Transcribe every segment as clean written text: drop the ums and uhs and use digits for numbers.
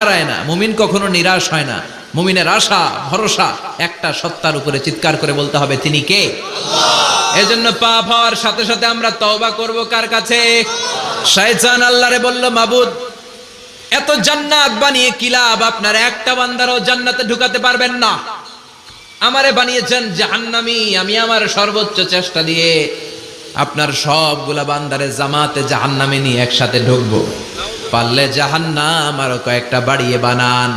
হারায় না, মুমিন কখনো নিরাশ হয় না। মুমিনের আশা ভরসা একটা সত্তার উপরে। চিৎকার করে বলতে হবে তিনি কে? আল্লাহ। এজন্য পাপ হওয়ার সাথে সাথে আমরা তওবা করব কার কাছে? শয়তান আল্লাহরে বলল, মাবুদ এত জান্নাত বানিয়ে কি লাভ? আপনার একটা বান্দারও জান্নাতে ঢুকাতে পারবেন না। আমারে বানিয়েছেন জাহান্নামী, আমি আমার সর্বোচ্চ চেষ্টা দিয়ে আপনার সবগুলা বান্দারে জামাতে জাহান্নামে নিয়ে একসাথে ঢুকবো। পারলে জাহান্নাম আরো কয়েকটা বাড়িয়ে বানান।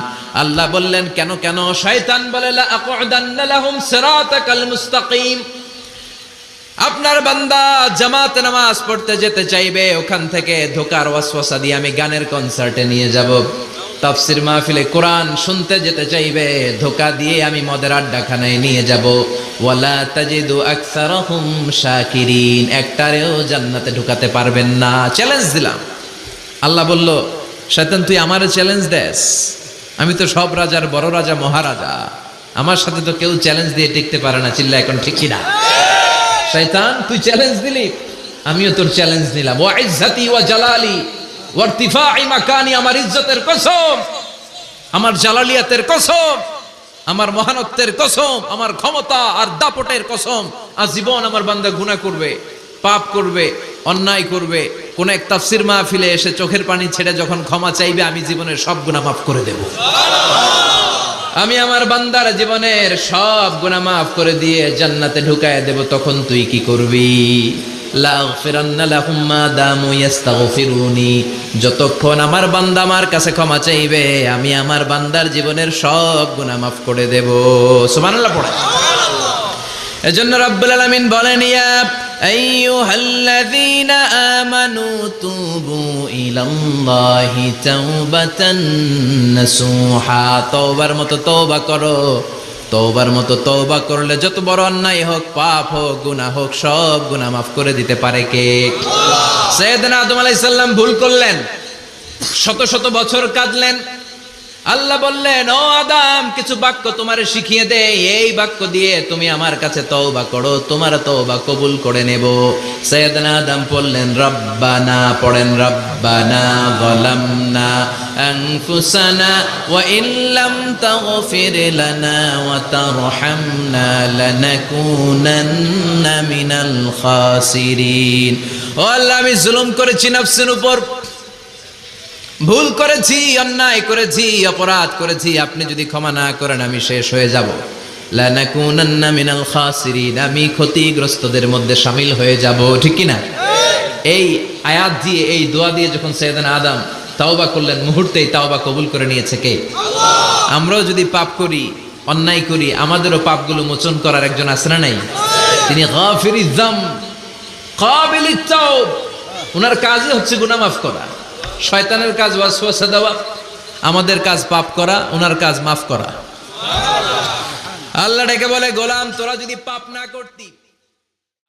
আল্লাহ বললেন কেন কেন? শয়তান বলে লা আকুদান্না লাহুম সিরাতাকাল মুস্তাকিম। আপনার বান্দা জামাতে নামাজ পড়তে যেতে চাইবে, ওখান থেকে ধোকার ওয়াসওয়াসা দিয়ে আমি গানের কনসার্টে নিয়ে যাব। তাফসীর মাহফিলে কোরআন শুনতে যেতে চাইবে, ধোকা দিয়ে আমি মদের আড্ডাখানায় নিয়ে যাব। ওয়ালা তাজিদু আকসারাহুম শাকিরিন। একটারেও জান্নাতে ঢুকাতে পারবেন না। চ্যালেঞ্জ দিলাম। আল্লাহ বলল, শয়তান তুই আমারে চ্যালেঞ্জ দেস? আমি তো সব রাজার বড় রাজা, মহারাজা। আমার সাথে তো কেউ চ্যালেঞ্জ দিয়ে টিকতে পারে না। চিল্লা এখন ঠিক কি না? শয়তান তুই চ্যালেঞ্জ দিলি, আমিও তোর চ্যালেঞ্জ নিলাম। ওয়া ইজ্জতি ওয়া জালালি ওয়া ইরতিফাই মাকানি। আমার ইজ্জতের কসম, আমার জালালিয়াতের কসম, আমার মহানত্বের কসম, আমার ক্ষমতা আর দাপটের কসম, আজীবন আমার বান্দা গুনাহ করবে, পাপ করবে, অন্যায় করবে, কোন এক তাফসীর মাহফিলে এসে চোখের পানি ছেড়ে যখন ক্ষমা চাইবে, আমি জীবনের সব গুনাহ মাফ করে দেব। আমি আমার বান্দার জীবনের সব গুনাহ মাফ করে দিয়ে জান্নাতে ঢুকায় দেব। তখন তুই কি করবি? লাগফিরান্না লাহুম মা দামু ইস্তাগফিরুনি। যতক্ষণ আমার বান্দা আমার কাছে ক্ষমা চাইবে, আমি আমার বান্দার জীবনের সব গুনাহ মাফ করে দেব। সুবহানাল্লাহ পড়ে। এজন্য রব্বুল আলামিন বলেন, ইয়া আইয়ুহাল্লাযীনা আমানু তুবু ইলাল্লাহি তাওবাতান নাসুহা। তওবার মতো তওবা করো। তওবার মতো তওবা করলে যত বড় অন্যায় হোক, পাপ হোক, গুনাহ হোক, সব গুনাহ মাফ করে দিতে পারে কে? আল্লাহ। সাইয়েদনা আদম আলাইহিস সালাম ভুল করলেন, শত শত বছর কাঁদলেন। আল্লাহ বললেন, ও আদম কিছু বাক্য তোমারে শিখিয়ে দে, এই বাক্য দিয়ে তুমি আমার কাছে তওবা করো, তোমার তওবা কবুল করে নেব। সাইয়েদনা আদম বললেন রব্বানা, পড়েন রব্বানা যালামনা আনফুসানা ওয়া ইল্লাম তাগফির লানা ওয়া তারহামনা লানাকুনান্না মিনাল খাসিরিন। ও আল্লাহ আমি জুলুম করেছি নফসের উপর, ভুল করেছি, অন্যায় করেছি, অপরাধ করেছি। আপনি যদি ক্ষমা না করেন আমি শেষ হয়ে যাব। লানাকুনান্না মিনাল খাসিরিন, আমি ক্ষতিগ্রস্তদের মধ্যে শামিল হয়ে যাব। ঠিক কি না? এই আয়াত দিয়ে, এই দোয়া দিয়ে যখন সাইয়েদনা আদম তাওবা করলেন, মুহূর্তেই তাওবা কবুল করে নিয়েছে কে? আল্লাহ। আমরাও যদি পাপ করি, অন্যায় করি, আমাদেরও পাপগুলো মোচন করার একজন আছে না নাই? তিনি গাফিরিয যাম কাবিলিত তাওব। ওনার কাজই হচ্ছে গুনাহ মাফ করা। শয়তানের কাজ ওয়াসওয়াসা দেওয়া, আমাদের কাজ পাপ করা, ওনার কাজ মাফ করা। আল্লাহ ডেকে বলে, গোলাম তোরা যদি পাপ না করতি